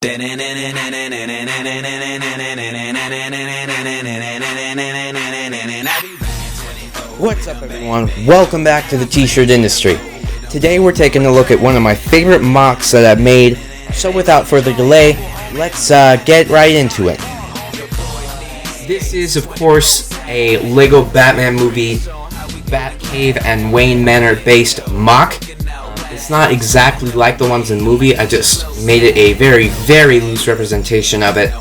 What's up, everyone? Welcome back to the t-shirt industry. Today we're taking a look at one of my favorite mocks that I've made, so without further delay, let's get right into it. This is, of course, a Lego Batman movie, Batcave and Wayne Manor based mock. It's not exactly like the ones in the movie, I just made it a very, very loose representation of it.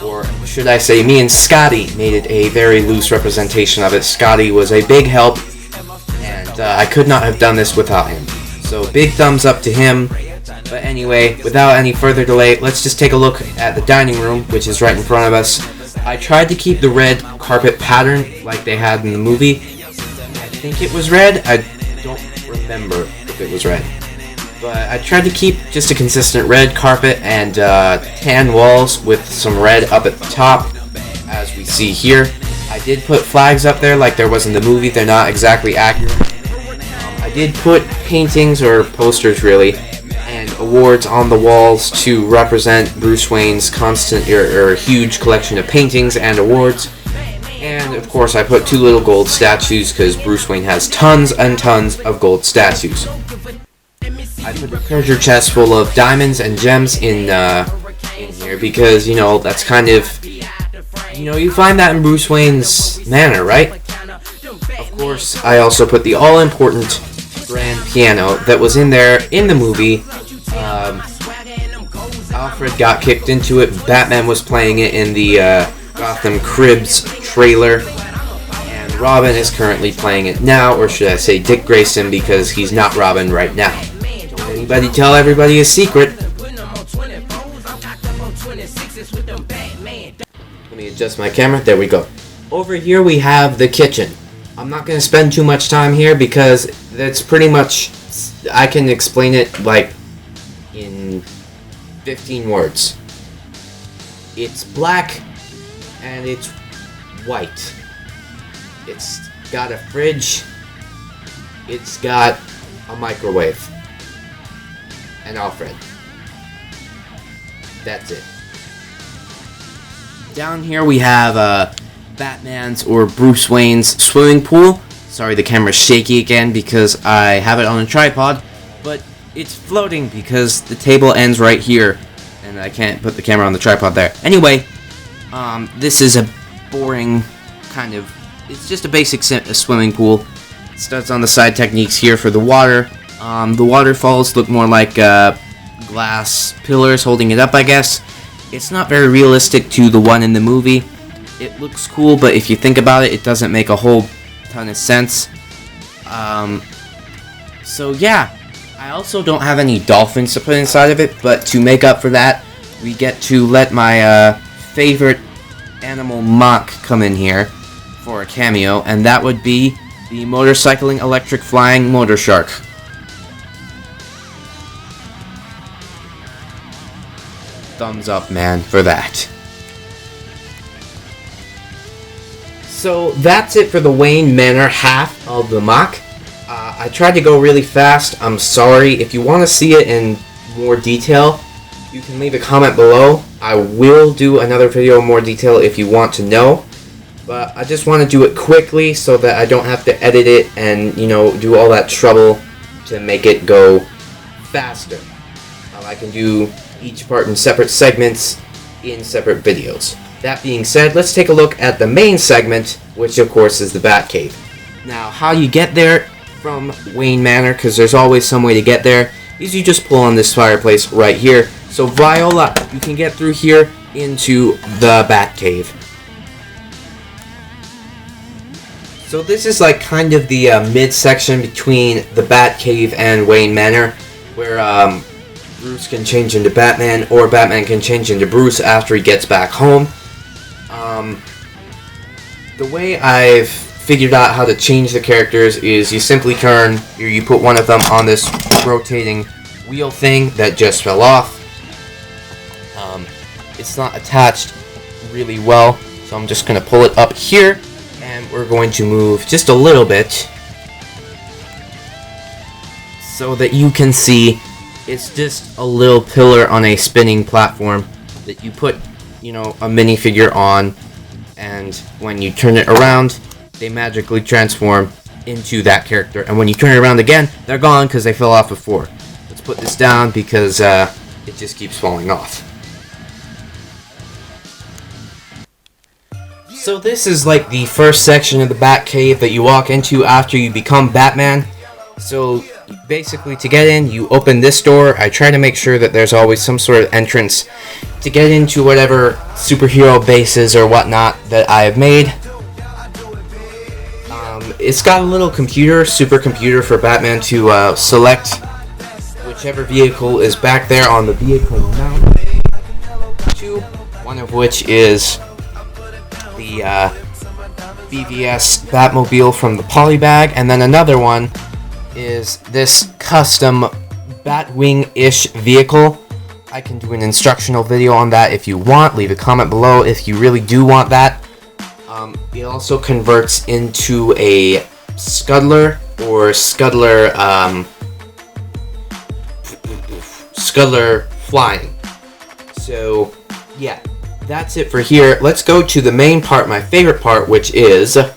Or should I say, me and Scotty made it a very loose representation of it. Scotty was a big help, and I could not have done this without him. So big thumbs up to him. But anyway, without any further delay, let's just take a look at the dining room, which is right in front of us. I tried to keep the red carpet pattern like they had in the movie. I think it was red. I don't remember if it was red. But I tried to keep just a consistent red carpet and tan walls with some red up at the top, as we see here. I did put flags up there like there was in the movie. They're not exactly accurate. I did put paintings, or posters really, and awards on the walls to represent Bruce Wayne's constant or huge collection of paintings and awards. And of course I put two little gold statues because Bruce Wayne has tons and tons of gold statues. I put a treasure chest full of diamonds and gems in here because, you know, that's kind of, you know, you find that in Bruce Wayne's manor, right? Of course, I also put the all-important grand piano that was in there in the movie. Alfred got kicked into it, Batman was playing it in the Gotham Cribs trailer, and Robin is currently playing it now, or should I say Dick Grayson, because he's not Robin right now. Don't anybody tell everybody a secret. Let me adjust my camera, there we go. Over here we have the kitchen. I'm not going to spend too much time here because that's pretty much, I can explain it like in 15 words. It's black and it's white. It's got a fridge. It's got a microwave. And Alfred. That's it. Down here we have Batman's or Bruce Wayne's swimming pool. Sorry, the camera's shaky again because I have it on a tripod, but it's floating because the table ends right here and I can't put the camera on the tripod there. Anyway, this is a boring kind of, it's just a basic swimming pool. It starts on the side techniques here for the water. The waterfalls look more like glass pillars holding it up, I guess. It's not very realistic to the one in the movie. It looks cool, but if you think about it, it doesn't make a whole ton of sense. So yeah, I also don't have any dolphins to put inside of it, but to make up for that, we get to let my favorite animal mock come in here for a cameo, and that would be the motorcycling electric flying motor shark. Thumbs up, man, for that. So that's it for the Wayne Manor half of the mock. I tried to go really fast. I'm sorry. If you want to see it in more detail, you can leave a comment below. I will do another video in more detail if you want to know. But I just want to do it quickly so that I don't have to edit it and, you know, do all that trouble to make it go faster. I can do each part in separate segments in separate videos. That being said, let's take a look at the main segment, which of course is the Batcave. Now, how you get there from Wayne Manor, because there's always some way to get there, is you just pull on this fireplace right here. So Viola, you can get through here into the Batcave. So this is like kind of the midsection between the Batcave and Wayne Manor, where Bruce can change into Batman, or Batman can change into Bruce after he gets back home. The way I've figured out how to change the characters is you simply turn, or you put one of them on this rotating wheel thing that just fell off. It's not attached really well, so I'm just going to pull it up here, and we're going to move just a little bit so that you can see It's just a little pillar on a spinning platform that you put, you know, a minifigure on, and when you turn it around, they magically transform into that character. And when you turn it around again, they're gone because they fell off before. Let's put this down because it just keeps falling off. So this is like the first section of the Batcave that you walk into after you become Batman. So basically, to get in, you open this door. I try to make sure that there's always some sort of entrance to get into whatever superhero bases or whatnot that I have made. It's got a little computer, supercomputer for Batman to select whichever vehicle is back there on the vehicle mount. One of which is the BVS Batmobile from the Polybag, and then another one is this custom Batwing-ish vehicle. I can do an instructional video on that if you want. Leave a comment below if you really do want that. It also converts into a Scuttler or Scuttler flying. So yeah, that's it for here. Let's go to the main part, my favorite part, which is the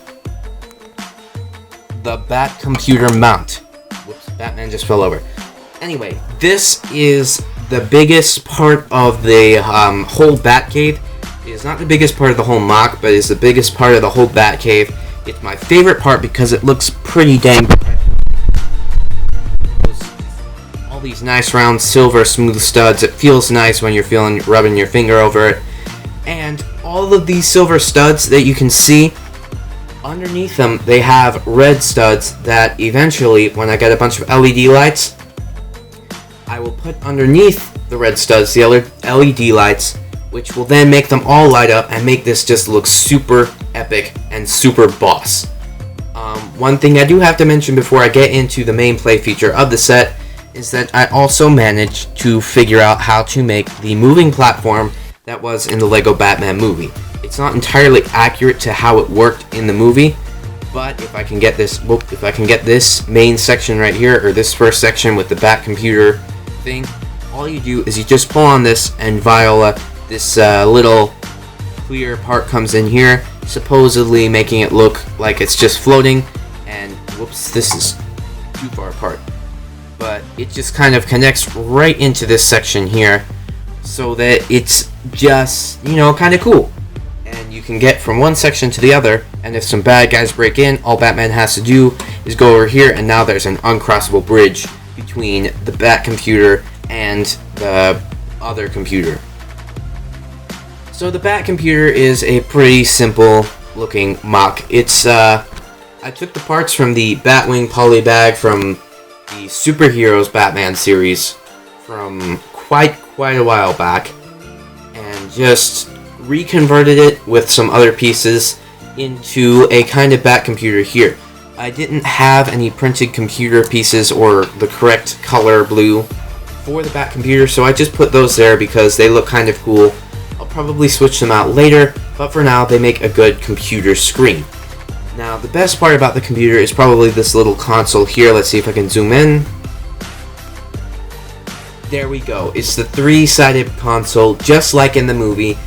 Bat computer mount. Whoops, Batman just fell over. Anyway, this is the biggest part of the whole Batcave. It is not the biggest part of the whole mock, but it's the biggest part of the whole Batcave. It's my favorite part because it looks pretty dang professional. All these nice round silver smooth studs. It feels nice when you're rubbing your finger over it. And all of these silver studs that you can see, underneath them they have red studs that eventually, when I get a bunch of LED lights, I will put underneath the red studs the other LED lights, which will then make them all light up and make this just look super epic and super boss. One thing I do have to mention before I get into the main play feature of the set is that I also managed to figure out how to make the moving platform that was in the Lego Batman movie. It's not entirely accurate to how it worked in the movie, but if I can get this main section right here, or this first section with the Bat computer thing, all you do is you just pull on this, and Viola, this little clear part comes in here, supposedly making it look like it's just floating, and whoops, this is too far apart. But it just kind of connects right into this section here, so that it's just, you know, kind of cool. And you can get from one section to the other, and if some bad guys break in, all Batman has to do is go over here, and now there's an uncrossable bridge between the Bat computer and the other computer. So the Bat computer is a pretty simple looking mock. It's I took the parts from the Batwing Polybag from the Superheroes Batman series from quite a while back, and just reconverted it with some other pieces into a kind of Bat computer here. I didn't have any printed computer pieces or the correct color blue for the Bat computer, so I just put those there because they look kind of cool. I'll probably switch them out later, but for now they make a good computer screen. Now the best part about the computer is probably this little console here. Let's see if I can zoom in. There we go. It's the three-sided console, just like in the movie,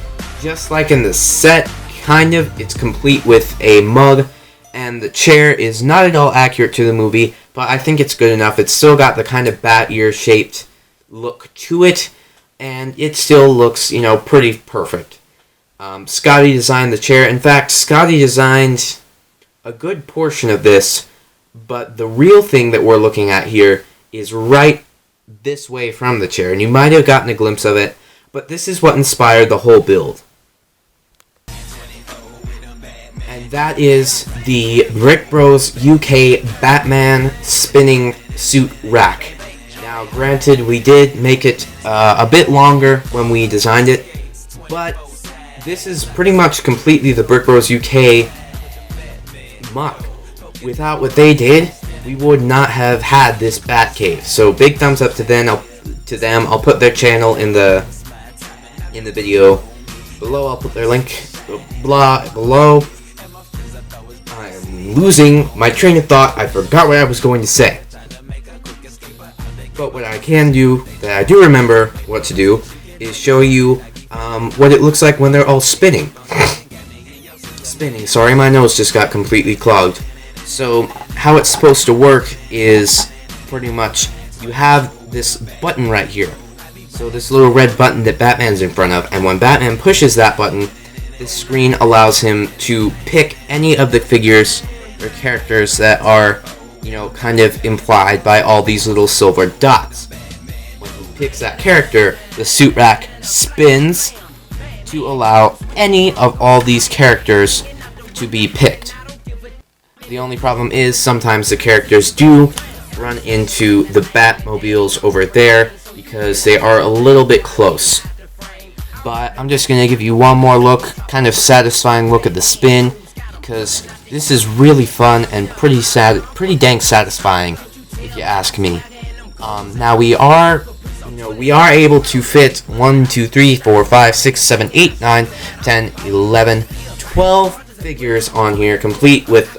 just like in the set, kind of. It's complete with a mug, and the chair is not at all accurate to the movie, but I think it's good enough. It's still got the kind of bat ear shaped look to it, and it still looks, you know, pretty perfect. Scotty designed the chair. In fact, Scotty designed a good portion of this, but the real thing that we're looking at here is right this way from the chair, and you might have gotten a glimpse of it, but this is what inspired the whole build. And that is the BrickBros UK Batman spinning suit rack. Now granted, we did make it a bit longer when we designed it, but this is pretty much completely the BrickBros UK mock. Without what they did, we would not have had this Batcave. So big thumbs up to them. I'll put their channel in the video below. I'll put their link below. I am losing my train of thought. I forgot what I was going to say. But what I can do, that I do remember what to do, is show you what it looks like when they're all spinning. Sorry, my nose just got completely clogged. So, how it's supposed to work is pretty much you have this button right here. So this little red button that Batman's in front of, and when Batman pushes that button, this screen allows him to pick any of the figures or characters that are, you know, kind of implied by all these little silver dots. When he picks that character, the suit rack spins to allow any of all these characters to be picked. The only problem is sometimes the characters do run into the Batmobiles over there because they are a little bit close. But I'm just going to give you one more look, kind of satisfying look at the spin, because this is really fun and pretty dang satisfying, if you ask me. Now we are able to fit 1, 2, 3, 4, 5, 6, 7, 8, 9, 10, 11, 12 figures on here, complete with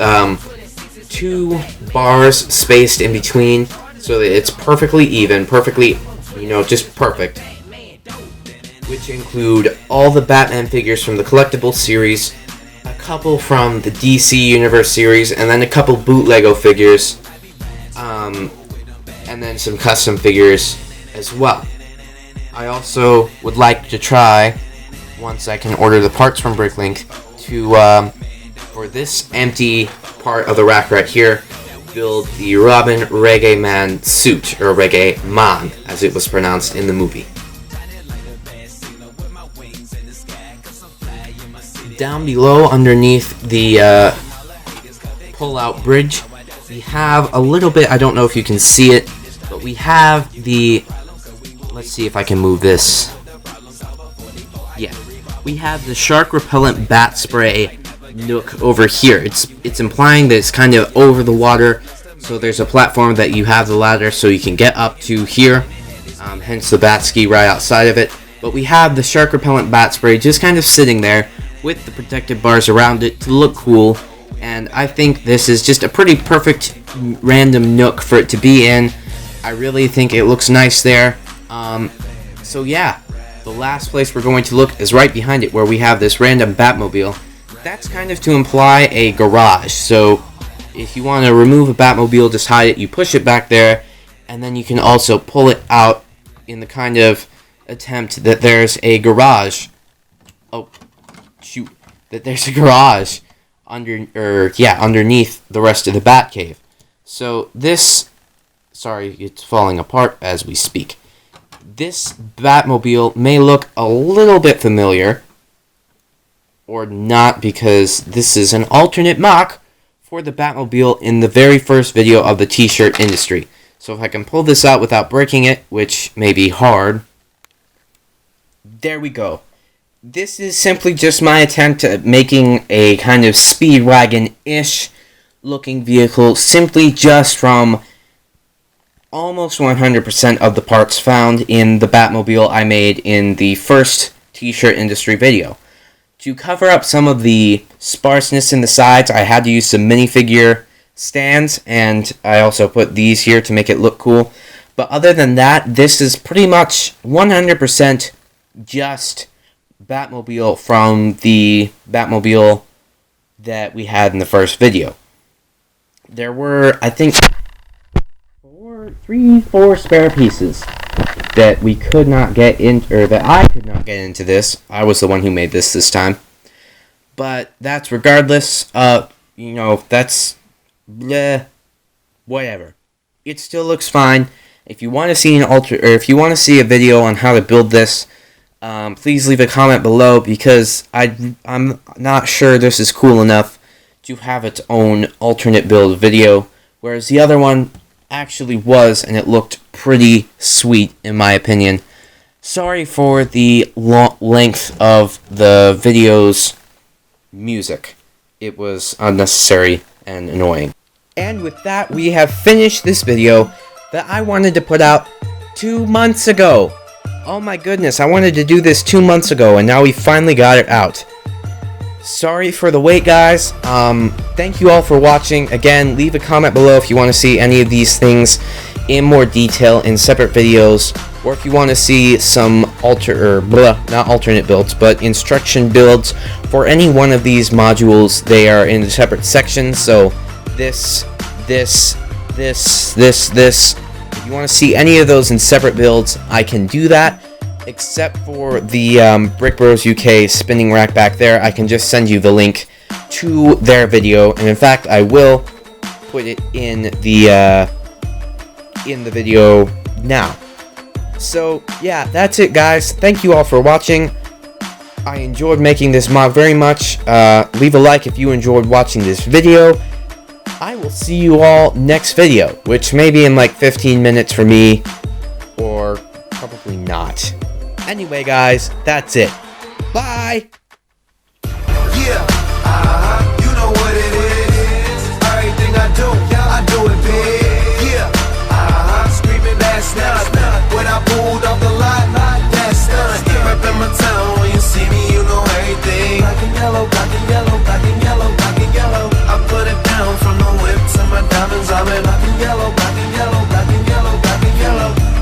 2 bars spaced in between, so that it's perfectly even, just perfect. Which include all the Batman figures from the collectible series, a couple from the DC Universe series, and then a couple bootleg figures, and then some custom figures as well. I also would like to try, once I can order the parts from BrickLink, to, for this empty part of the rack right here, build the Robin Reggae Man suit, or Reggae Man, as it was pronounced in the movie. Down below, underneath the pull-out bridge, we have a little bit, I don't know if you can see it, but we have the, let's see if I can move this. Yeah, we have the shark repellent bat spray nook over here. It's implying that it's kind of over the water, so there's a platform that you have the ladder so you can get up to here, hence the bat ski right outside of it. But we have the shark repellent bat spray just kind of sitting there with the protective bars around it to look cool, and I think this is just a pretty perfect random nook for it to be in. I really think it looks nice there. So yeah, the last place we're going to look is right behind it, where we have this random Batmobile. That's kind of to imply a garage, so if you want to remove a Batmobile, just hide it, you push it back there, and then you can also pull it out in the kind of attempt that there's a garage. Oh, shoot. That there's a garage underneath the rest of the Batcave. So this, sorry, it's falling apart as we speak. This Batmobile may look a little bit familiar, or not, because this is an alternate mock for the Batmobile in the very first video of the t-shirt industry. So if I can pull this out without breaking it, which may be hard, there we go. This is simply just my attempt at making a kind of Speedwagon-ish looking vehicle, simply just from almost 100% of the parts found in the Batmobile I made in the first t-shirt industry video. To cover up some of the sparseness in the sides, I had to use some minifigure stands, and I also put these here to make it look cool. But other than that, this is pretty much 100% just Batmobile from the Batmobile that we had in the first video. There were, I think, 4 spare pieces that we could not get in, or that I could not get into this. I was the one who made this time. But that's regardless. That's whatever. It still looks fine. If you want to see if you want to see a video on how to build this, please leave a comment below, because I'm not sure this is cool enough to have its own alternate build video, whereas the other one actually was, and it looked pretty sweet in my opinion. Sorry for the length of the video's music. It was unnecessary and annoying. And with that, we have finished this video that I wanted to put out 2 months ago. Oh my goodness, I wanted to do this 2 months ago, and now we finally got it out. Sorry for the wait, guys. Thank you all for watching. Again, leave a comment below if you want to see any of these things in more detail in separate videos, or if you want to see some not alternate builds, but instruction builds for any one of these modules, they are in separate sections. So this. If you want to see any of those in separate builds, I can do that. Except for the BrickBros UK spinning rack back there, I can just send you the link to their video, and in fact, I will put it in the video now. So yeah, that's it, guys. Thank you all for watching. I enjoyed making this mod very much. Leave a like if you enjoyed watching this video. I will see you all next video, which may be in like 15 minutes for me, or probably not. Anyway, guys, that's it. Bye! Yeah, you know what it is. Everything I do it big. Yeah, screaming last night.